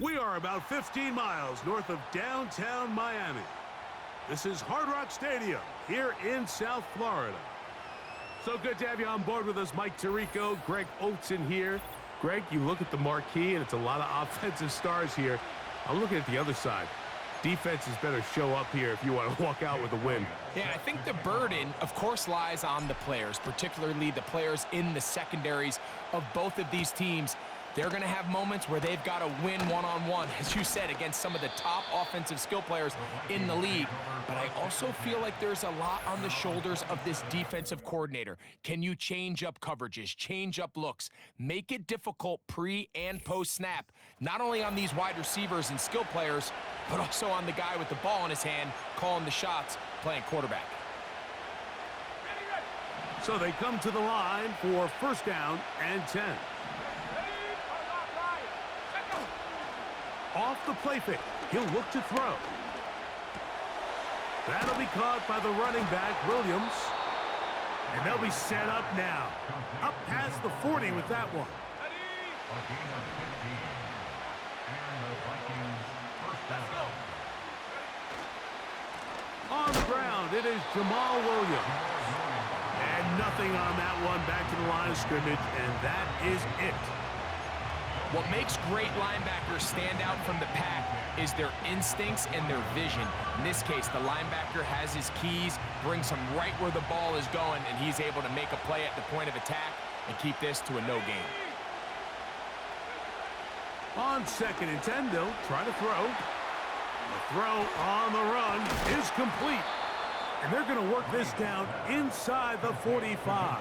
We are about 15 miles north of downtown Miami. This is Hard Rock Stadium here in South Florida. So good to have you on board with us, Mike Tirico, Greg Olson here. Greg, you look at the marquee, and it's a lot of offensive stars here. I'm looking at the other side. Defenses better show up here if you want to walk out with a win. Yeah, I think the burden, of course, lies on the players, particularly the players in the secondaries of both of these teams. They're going to have moments where they've got to win one-on-one, as you said, against some of the top offensive skill players in the league. But I also feel like there's a lot on the shoulders of this defensive coordinator. Can you change up coverages, change up looks, make it difficult pre- and post-snap, not only on these wide receivers and skill players, but also on the guy with the ball in his hand, calling the shots, playing quarterback. So they come to the line for first down and 10. Off the play fake, he'll look to throw. That'll be caught by the running back, Williams. And they'll be set up now. Up past the 40 with that one. On the ground, it is Jamal Williams. And nothing on that one, back to the line of scrimmage, and that is it. What makes great linebackers stand out from the pack is their instincts and their vision. In this case, the linebacker has his keys, brings him right where the ball is going, and he's able to make a play at the point of attack and keep this to a no gain. On 2nd and 10, they'll try to throw. The throw on the run is complete. And they're going to work this down inside the 45.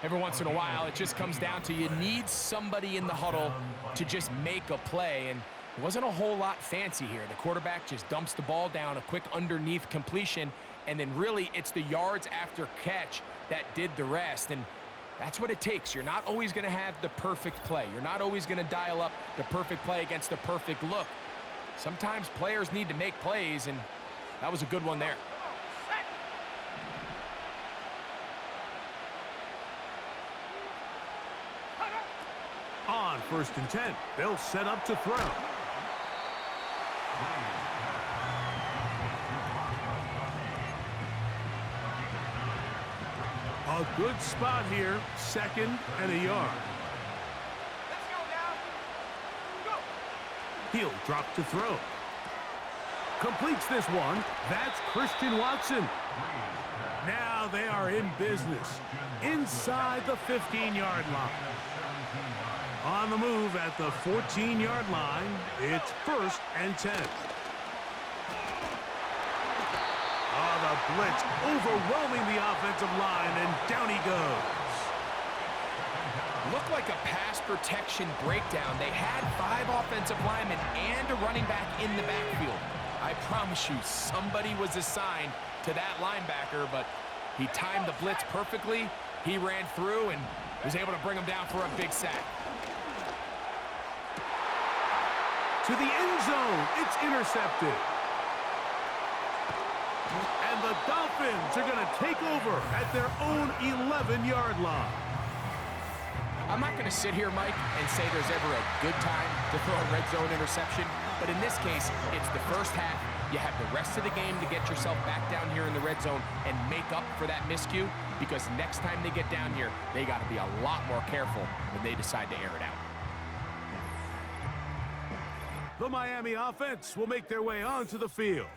Every once in a while, it just comes down to you need somebody in the huddle to just make a play, and it wasn't a whole lot fancy here. The quarterback just dumps the ball down, a quick underneath completion, and then really it's the yards after catch that did the rest, and that's what it takes. You're not always going to have the perfect play. You're not always going to dial up the perfect play against the perfect look. Sometimes players need to make plays, and that was a good one there. On 1st and 10, they'll set up to throw. A good spot here, 2nd and a yard. Let's go now. Go. He'll drop to throw. Completes this one. That's Christian Watson. Now they are in business inside the 15-yard line. On the move at the 14-yard line, it's 1st and 10. Oh, the blitz overwhelming the offensive line, and down he goes. Looked like a pass protection breakdown. They had 5 offensive linemen and a running back in the backfield. I promise you, somebody was assigned to that linebacker, but he timed the blitz perfectly. He ran through and was able to bring him down for a big sack. To the end zone, it's intercepted. And the Dolphins are going to take over at their own 11-yard line. I'm not going to sit here, Mike, and say there's ever a good time to throw a red zone interception, but in this case, it's the first half. You have the rest of the game to get yourself back down here in the red zone and make up for that miscue, because next time they get down here, they got to be a lot more careful when they decide to air it out. The Miami offense will make their way onto the field,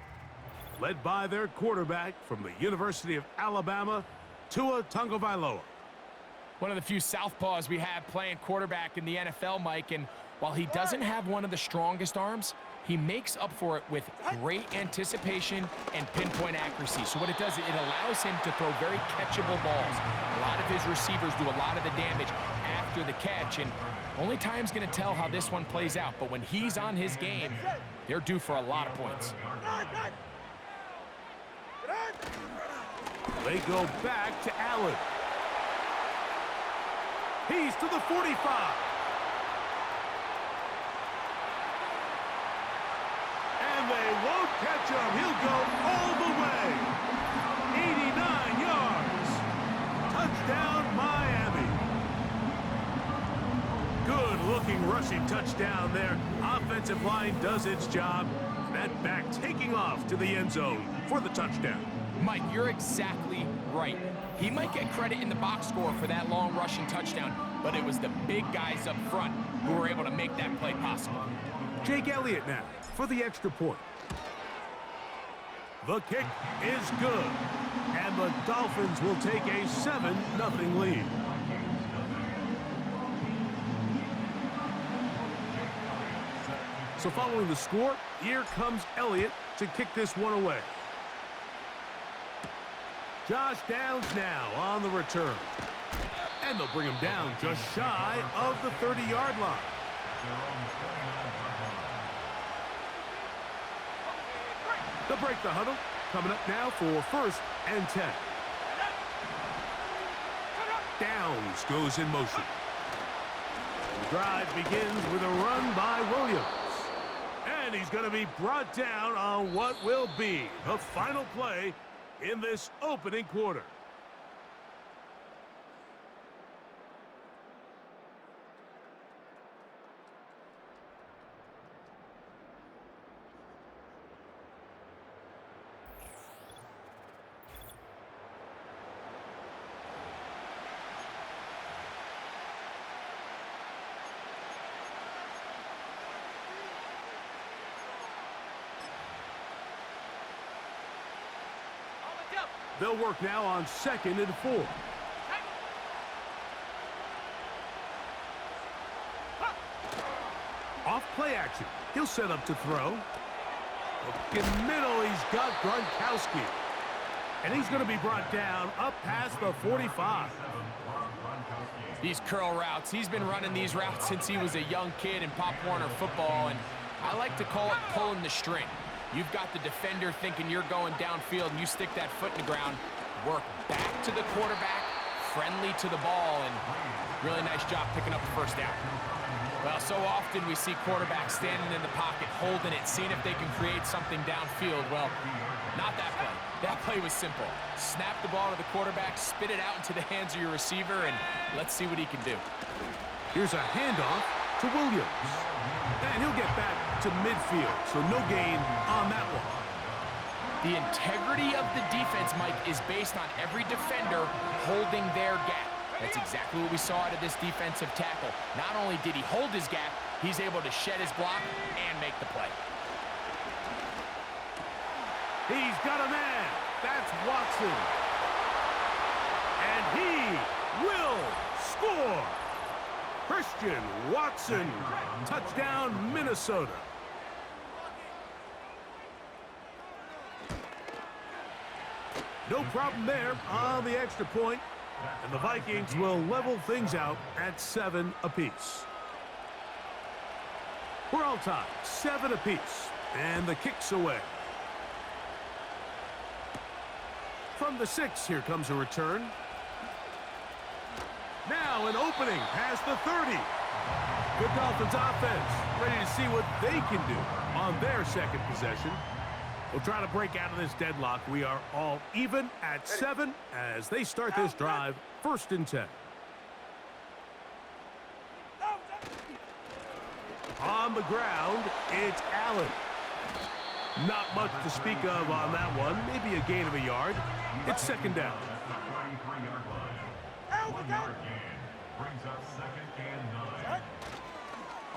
led by their quarterback from the University of Alabama, Tua Tagovailoa. One of the few southpaws we have playing quarterback in the NFL, Mike, and while he doesn't have one of the strongest arms, he makes up for it with great anticipation and pinpoint accuracy. So what it does, it allows him to throw very catchable balls. A lot of his receivers do a lot of the damage after the catch, and only time's going to tell how this one plays out. But when he's on his game, they're due for a lot of points. They go back to Allen. He's to the 45. And they won't catch him. He'll go all the way. 89 yards. Touchdown, Miami. Good-looking rushing touchdown. touchdown there. Offensive line does its job. That back taking off to the end zone for the touchdown. Mike, you're exactly right. He might get credit in the box score for that long rushing touchdown, but it was the big guys up front who were able to make that play possible. Jake Elliott now for the extra point. The kick is good, and the Dolphins will take a 7-0 lead. So following the score, here comes Elliott to kick this one away. Josh Downs now on the return. And they'll bring him down just shy of the 30-yard line. They'll break the huddle. Coming up now for 1st and 10. Downs goes in motion. The drive begins with a run by Williams. And he's going to be brought down on what will be the final play in this opening quarter. They'll work now on 2nd and 4. Off play action. He'll set up to throw. In the middle, he's got Gronkowski. And he's going to be brought down up past the 45. These curl routes, he's been running these routes since he was a young kid in Pop Warner football, and I like to call it pulling the string. You've got the defender thinking you're going downfield, and you stick that foot in the ground, work back to the quarterback, friendly to the ball, and really nice job picking up the first down. Well, so often we see quarterbacks standing in the pocket, holding it, seeing if they can create something downfield. Well, not that play. That play was simple. Snap the ball to the quarterback, spit it out into the hands of your receiver, and let's see what he can do. Here's a handoff to Williams. And he'll get back to midfield, so no gain on that one. The integrity of the defense, Mike, is based on every defender holding their gap. That's exactly what we saw out of this defensive tackle. Not only did he hold his gap, he's able to shed his block and make the play. He's got a man. That's Watson. And he will score. Christian Watson, touchdown Minnesota. No problem there on the extra point, and the Vikings will level things out at 7 apiece. We're all tied, 7 apiece, and the kick's away. From the 6, here comes a return. Now an opening past the 30. Good Dolphins offense, ready to see what they can do on their second possession. We'll try to break out of this deadlock. We are all even at 7 as they start this drive, 1st and 10. On the ground, it's Allen. Not much to speak of on that one. Maybe a gain of a yard. It's 2nd down.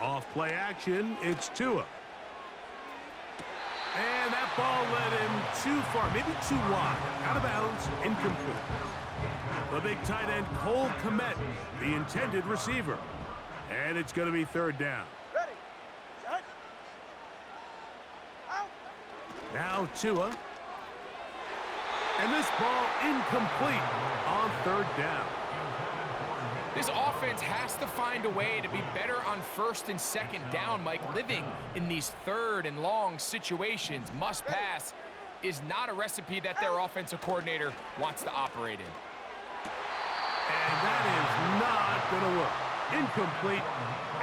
Off play action, it's Tua. And that ball led him too far, maybe too wide. Out of bounds, incomplete. The big tight end, Cole Kmet, the intended receiver. And it's going to be 3rd down. Ready, set, out. Now Tua. And this ball incomplete on 3rd down. This offense has to find a way to be better on 1st and 2nd down, Mike. Living in these 3rd and long situations, must pass, is not a recipe that their offensive coordinator wants to operate in. And that is not going to work. Incomplete,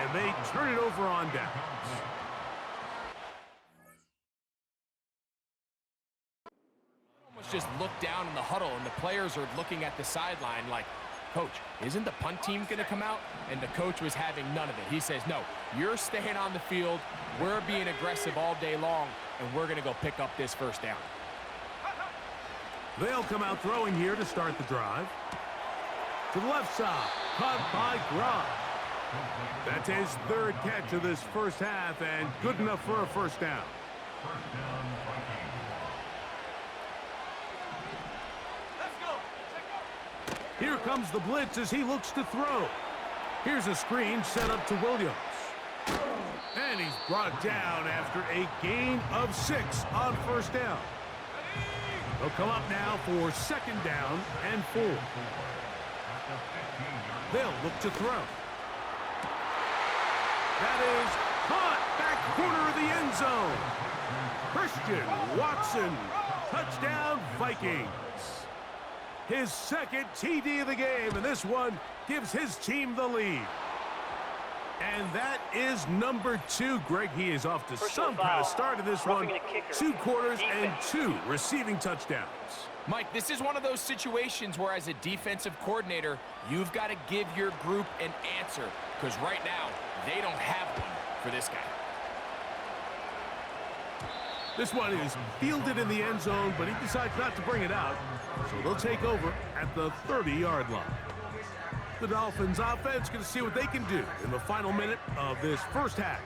and they turn it over on downs. Almost just look down in the huddle, and the players are looking at the sideline like, "Coach, isn't the punt team going to come out?" And the coach was having none of it. He says, "No, you're staying on the field. We're being aggressive all day long, and we're going to go pick up this first down." They'll come out throwing here to start the drive. To the left side, caught by Grubb. That's his third catch of this first half, and good enough for a first down. Let's go. Check up. Here comes the blitz as he looks to throw. Here's a screen set up to Williams. And he's brought down after a gain of 6 on first down. They'll come up now for second down and 4. They'll look to throw. That is caught back corner of the end zone. Christian Watson, touchdown Vikings. His second TD of the game, and this one gives his team the lead. And that is number 2. Greg, he is off to some kind of start in this one. 2 quarters and 2 receiving touchdowns. Mike, this is one of those situations where as a defensive coordinator, you've got to give your group an answer, because right now, they don't have one for this guy. This one is fielded in the end zone, but he decides not to bring it out, so they'll take over at the 30-yard line. The Dolphins offense going to see what they can do in the final minute of this first half.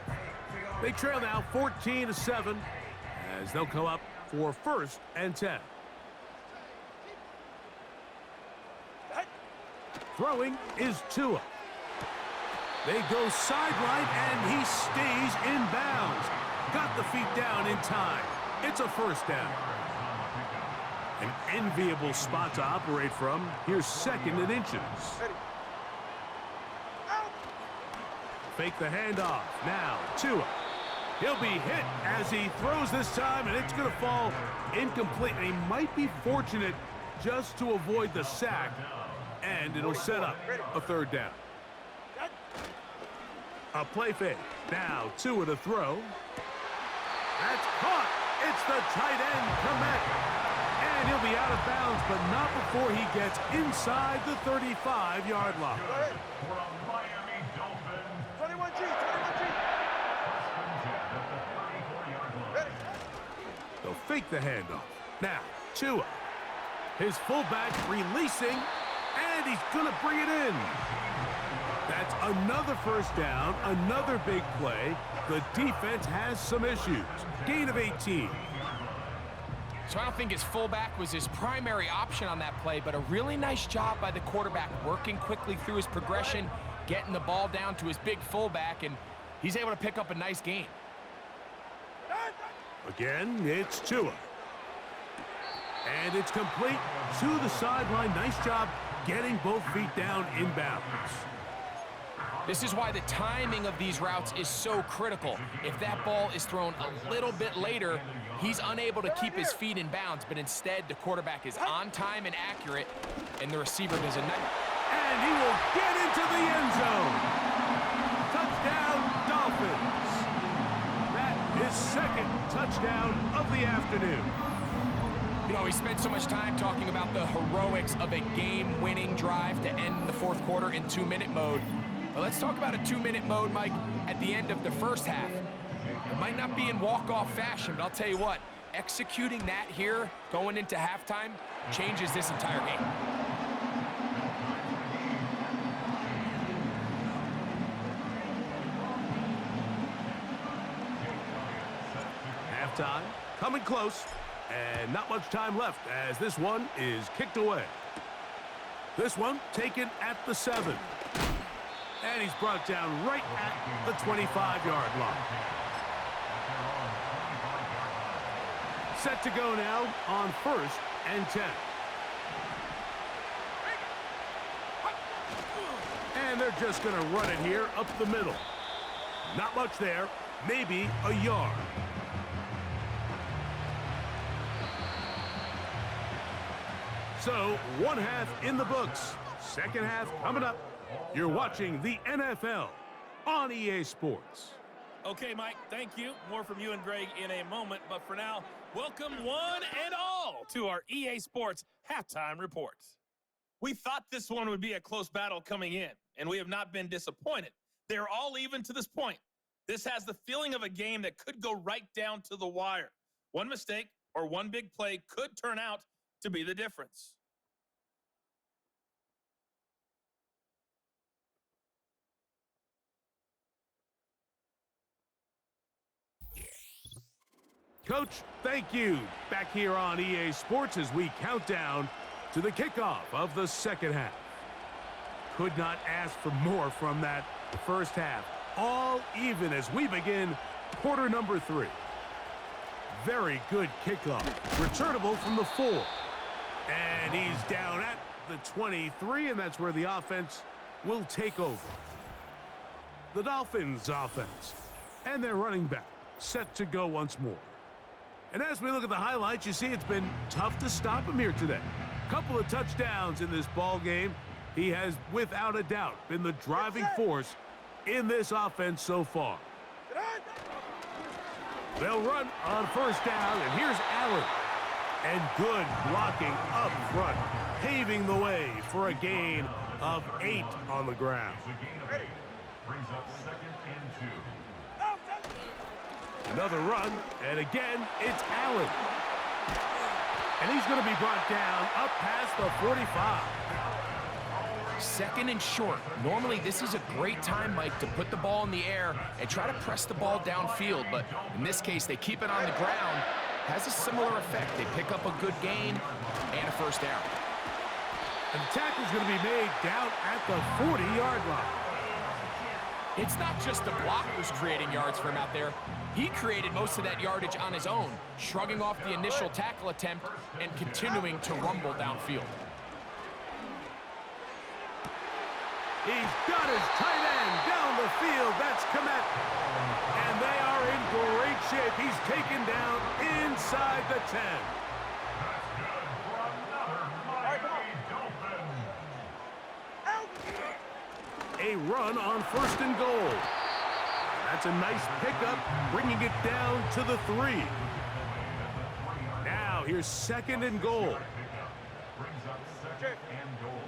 They trail now 14-7 as they'll come up for first and 10. Throwing is Tua. They go sideline, and he stays in bounds. Got the feet down in time. It's a first down. An enviable spot to operate from. Here's second and inches. Fake the handoff. Now, Tua. He'll be hit as he throws this time, and it's going to fall incomplete. And he might be fortunate just to avoid the sack, and it'll set up a third down. A play fake. Now, Tua to throw. That's caught. It's the tight end, Komet. And he'll be out of bounds, but not before he gets inside the 35-yard line. 21G, 21G. Ready. They'll fake the handoff. Now, Tua. His fullback releasing, and he's going to bring it in. That's another first down, another big play. The defense has some issues. Gain of 18. So I don't think his fullback was his primary option on that play, but a really nice job by the quarterback working quickly through his progression, getting the ball down to his big fullback, and he's able to pick up a nice gain. Again, it's Tua. And it's complete to the sideline. Nice job getting both feet down in bounds. This is why the timing of these routes is so critical. If that ball is thrown a little bit later, he's unable to keep his feet in bounds, but instead the quarterback is on time and accurate, and the receiver does a nice... And he will get into the end zone. Touchdown, Dolphins. That is second touchdown of the afternoon. You know, we spent so much time talking about the heroics of a game-winning drive to end the fourth quarter in 2-minute mode. But let's talk about a 2-minute mode, Mike, at the end of the first half. It might not be in walk-off fashion, but I'll tell you what, executing that here, going into halftime, changes this entire game. Halftime, coming close, and not much time left as this one is kicked away. This one taken at the 7. And he's brought down right at the 25-yard line. Set to go now on first and 10. And they're just going to run it here up the middle. Not much there, maybe a yard. So, one half in the books. Second half coming up. You're watching the NFL on EA Sports. Okay, Mike, thank you. More from you and Greg in a moment. But for now, welcome one and all to our EA Sports Halftime Reports. We thought this one would be a close battle coming in, and we have not been disappointed. They're all even to this point. This has the feeling of a game that could go right down to the wire. One mistake or one big play could turn out to be the difference. Coach, thank you. Back here on EA Sports as we count down to the kickoff of the second half. Could not ask for more from that first half. All even as we begin quarter number 3. Very good kickoff. Returnable from the 4. And he's down at the 23, and that's where the offense will take over. The Dolphins offense. And their running back set to go once more. And as we look at the highlights, you see it's been tough to stop him here today. Couple of touchdowns in this ball game. He has, without a doubt, been the driving force in this offense so far. They'll run on first down, and here's Allen. And good blocking up front, paving the way for a gain of 8 on the ground. Brings up 2nd and 2. Another run, and again, it's Allen. And he's going to be brought down up past the 45. 2nd and short. Normally, this is a great time, Mike, to put the ball in the air and try to press the ball downfield. But in this case, they keep it on the ground. Has a similar effect. They pick up a good gain and a first down. And the tackle's going to be made down at the 40-yard line. It's not just the blockers creating yards for him out there. He created most of that yardage on his own, shrugging off the initial tackle attempt and continuing to rumble downfield. He's got his tight end down the field. That's Komet. And they are in great shape. He's taken down inside the 10. A run on 1st and goal. That's a nice pickup, bringing it down to the 3. Now here's 2nd and goal. Brings up 2nd and goal.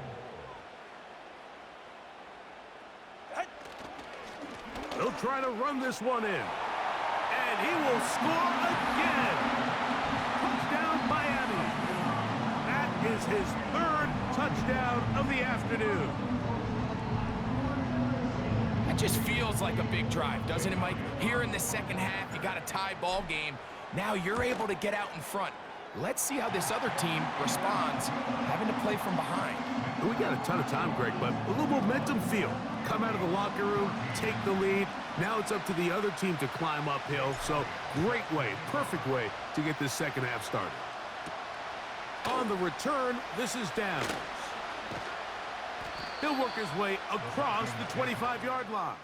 They'll try to run this one in. And he will score again. Touchdown, Miami. That is his 3rd touchdown of the afternoon. It just feels like a big drive, doesn't it, Mike? Here in the second half, you got a tie ball game. Now you're able to get out in front. Let's see how this other team responds, having to play from behind. We got a ton of time, Greg, but a little momentum feel. Come out of the locker room, take the lead. Now it's up to the other team to climb uphill. So great way, perfect way to get this second half started. On the return, this is Downs. He'll work his way across the 25-yard line.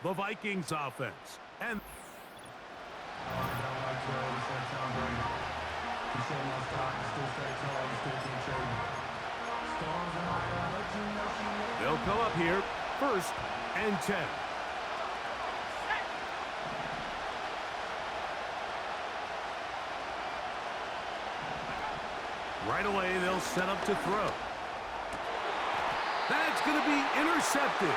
The Vikings offense. And they'll come up here, 1st and 10. Right away, they'll set up to throw. That's going to be intercepted.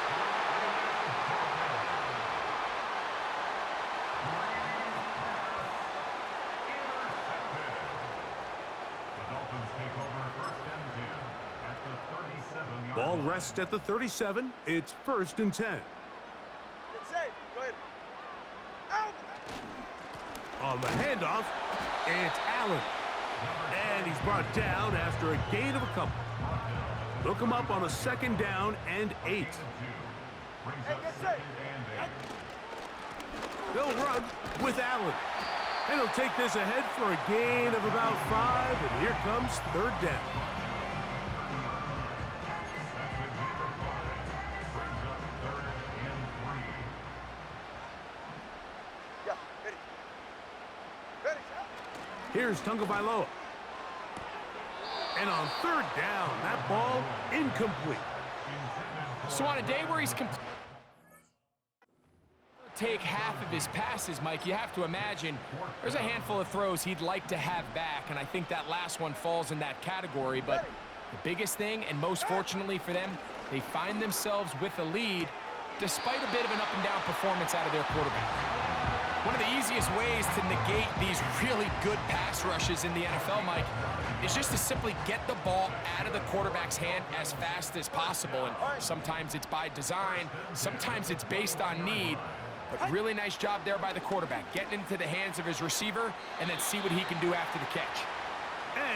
Ball rests at the 37. It's 1st and 10. It's safe. Go ahead. Out. On the handoff, it's Allen. And he's brought down after a gain of a couple. They'll come up on a 2nd down and 8. Hey, get safe. They'll run with Allen. And he'll take this ahead for a gain of about 5. And here comes 3rd down. Yeah, ready. Ready. Here's Tungavailoa. And on 3rd down, that ball incomplete. So on a day where he's take half of his passes, Mike, you have to imagine there's a handful of throws he'd like to have back, and I think that last one falls in that category. But The biggest thing, and most fortunately for them, they find themselves with a lead despite a bit of an up-and-down performance out of their quarterback. One of the easiest ways to negate these really good pass rushes in the NFL, Mike, is just to simply get the ball out of the quarterback's hand as fast as possible. And sometimes it's by design, sometimes it's based on need. But really nice job there by the quarterback, getting into the hands of his receiver and then see what he can do after the catch.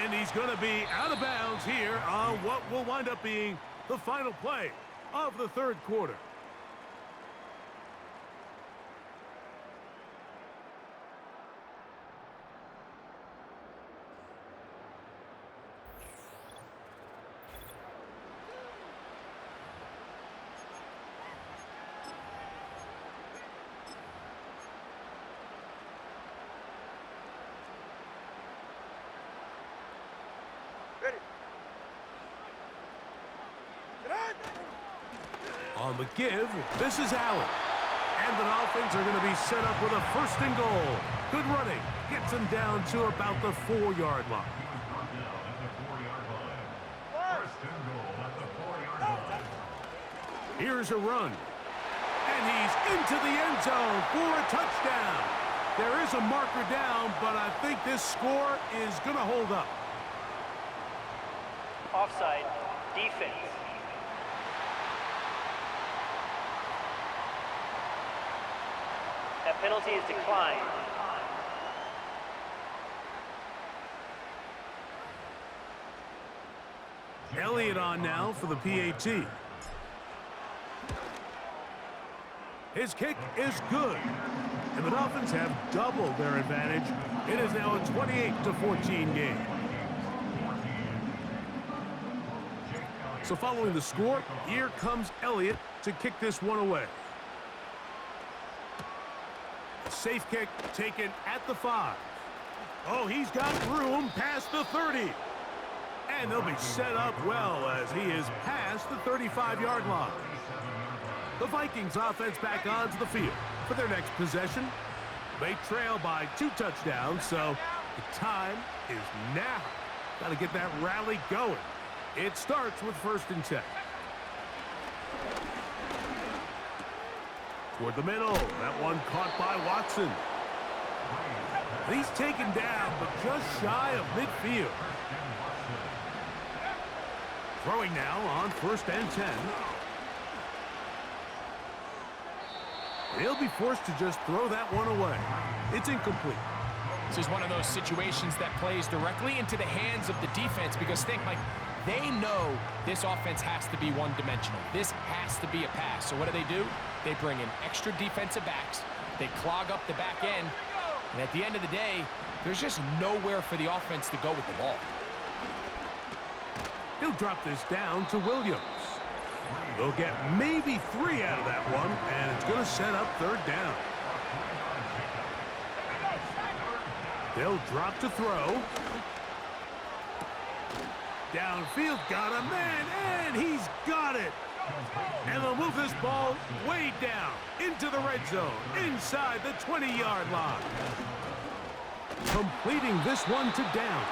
And he's going to be out of bounds here on what will wind up being the final play of the third quarter. Ready. On the give, this is Allen. And the Dolphins are going to be set up with a 1st and goal. Good running. Gets him down to about the 4-yard line. Here's a run. And he's into the end zone for a touchdown. There is a marker down, but I think this score is going to hold up. Offside, defense. That penalty is declined. Elliott on now for the PAT. His kick is good. And the Dolphins have doubled their advantage. It is now a 28-14 game. So following the score, here comes Elliott to kick this one away. Safe kick taken at the 5. Oh, he's got room past the 30. And they'll be set up well as he is past the 35-yard line. The Vikings offense back onto the field for their next possession. They trail by 2 touchdowns, so the time is now. Got to get that rally going. It starts with 1st and 10. Toward the middle. That one caught by Watson. He's taken down, but just shy of midfield. Throwing now on 1st and 10. He'll be forced to just throw that one away. It's incomplete. This is one of those situations that plays directly into the hands of the defense because think, Mike, they know this offense has to be one-dimensional. This has to be a pass. So what do? They bring in extra defensive backs. They clog up the back end. And at the end of the day, there's just nowhere for the offense to go with the ball. He'll drop this down to Williams. They'll get maybe 3 out of that one, and it's going to set up 3rd down. They'll drop to throw. Downfield, got a man, and he's got it. And they'll move this ball way down into the red zone, inside the 20-yard line. Completing this one to Downs.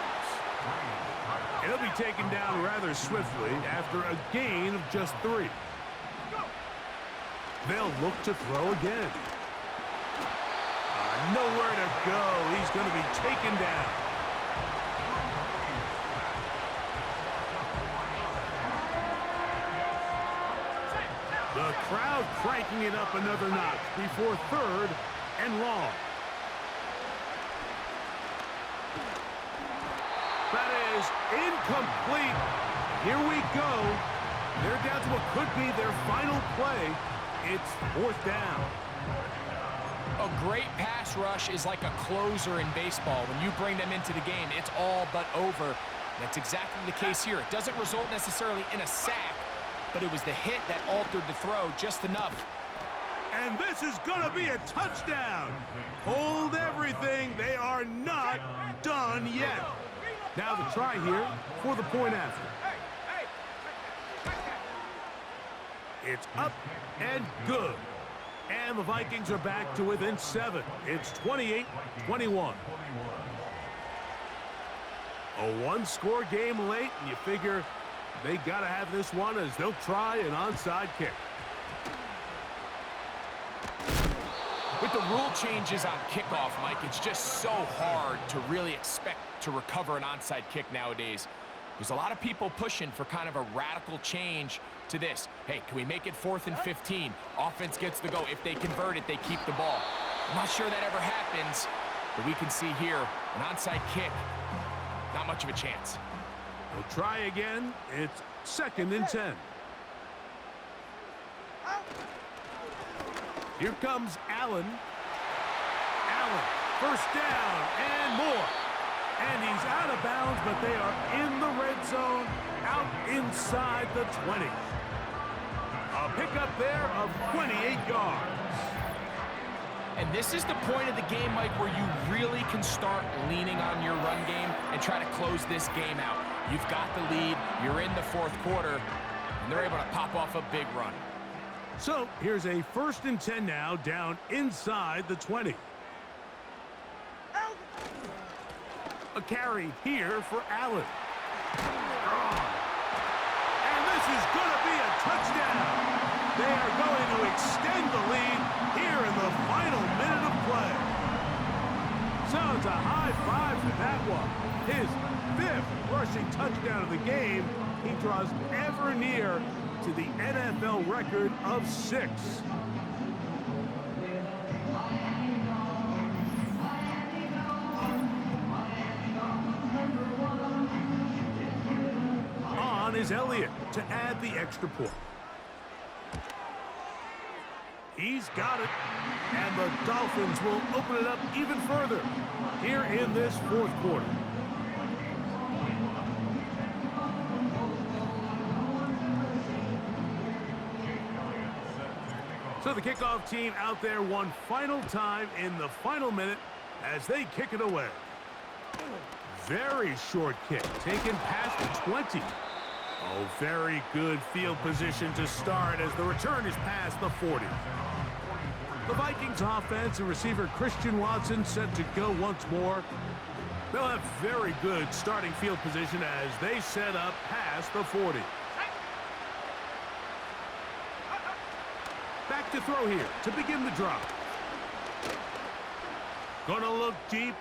It'll be taken down rather swiftly after a gain of just 3. They'll look to throw again. Nowhere to go. He's going to be taken down. The crowd cranking it up another notch before 3rd and long. That is incomplete. Here we go. They're down to what could be their final play. It's 4th down. A great pass rush is like a closer in baseball. When you bring them into the game, it's all but over. That's exactly the case here. It doesn't result necessarily in a sack, but it was the hit that altered the throw just enough. And this is going to be a touchdown. Hold everything. They are not done yet. Now the try here for the point after. It's up and good. And the Vikings are back to within 7. It's 28-21. A 1-score game late, and you figure They got to have this one as they'll try an onside kick. With the rule changes on kickoff, Mike, it's just so hard to really expect to recover an onside kick nowadays. There's a lot of people pushing for kind of a radical change to this. Hey, can we make it 4th and 15? Offense gets the go. If they convert it, they keep the ball. I'm not sure that ever happens, but we can see here an onside kick, not much of a chance. They'll try again. It's 2nd and 10. Here comes Allen. Allen, first down and more. And he's out of bounds, but they are in the red zone, out inside the 20. A pickup there of 28 yards. And this is the point of the game, Mike, where you really can start leaning on your run game and try to close this game out. You've got the lead, you're in the 4th quarter, and they're able to pop off a big run. So here's a 1st and 10 now, down inside the 20. A carry here for Allen. And this is going to be a touchdown. They are going to extend the lead here in the final minute of play. So it's a high five for that one. His 5th rushing touchdown of the game. He draws ever near to the NFL record of 6. On is Elliott to add the extra point. He's got it, and the Dolphins will open it up even further here in this 4th quarter. So the kickoff team out there one final time in the final minute as they kick it away. Very short kick, taken past the 20. Oh, very good field position to start as the return is past the 40. The Vikings offense and receiver Christian Watson set to go once more. They'll have very good starting field position as they set up past the 40. Back to throw here to begin the drive. Gonna look deep,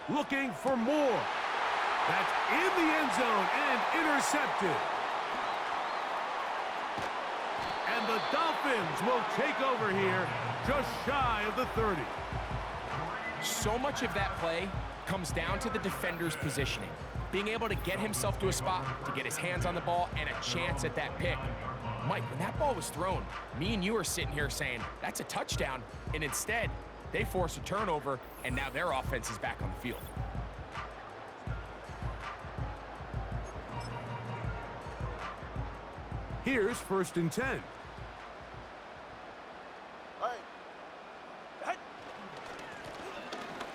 looking for more. That's in the end zone and intercepted. And the Dolphins will take over here just shy of the 30. So much of that play comes down to the defender's positioning. Being able to get himself to a spot, to get his hands on the ball, and a chance at that pick. Mike, when that ball was thrown, me and you are sitting here saying, that's a touchdown, and instead, they force a turnover, and now their offense is back on the field. Here's 1st and 10.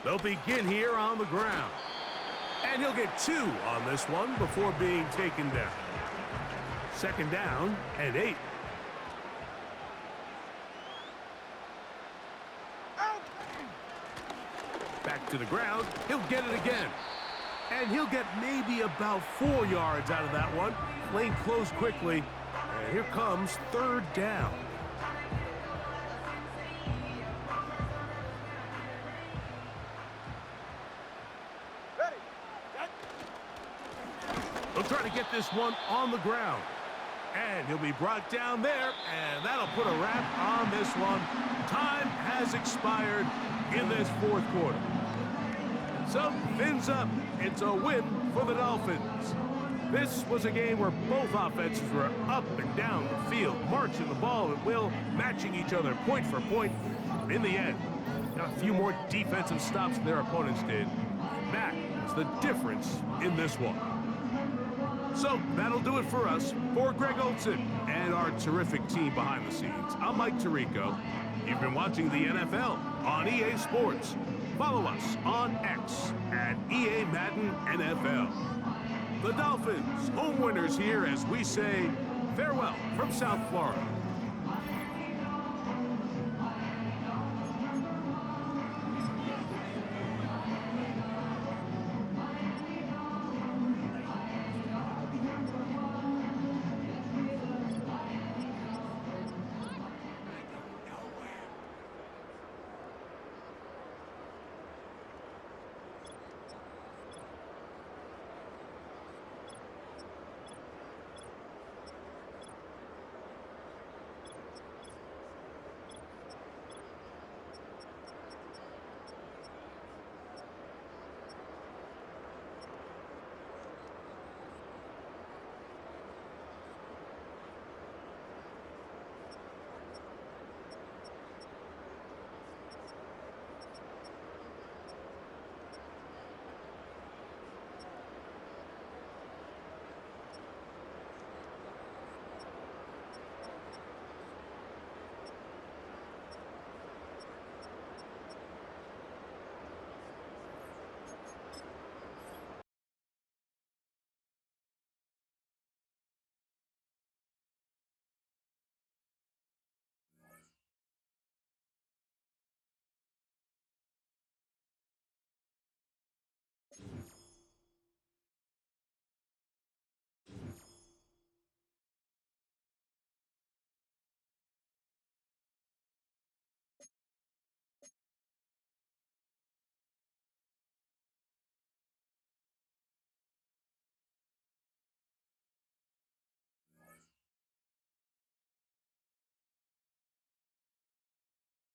They'll begin here on the ground. And he'll get 2 on this one before being taken down. 2nd down and 8. Back to the ground. He'll get it again. And he'll get maybe about 4 yards out of that one. Lane closed quickly. And here comes 3rd down. They'll try to get this one on the ground. And he'll be brought down there, and that'll put a wrap on this one. Time has expired in this 4th quarter. So, fins up. It's a win for the Dolphins. This was a game where both offenses were up and down the field, marching the ball at will, matching each other point for point. And in the end, got a few more defensive stops than their opponents did. That is the difference in this one. So that'll do it for us. For Greg Olson and our terrific team behind the scenes, I'm Mike Tirico. You've been watching the NFL on EA Sports. Follow us on X at EA Madden NFL. The Dolphins, home winners here as we say farewell from South Florida.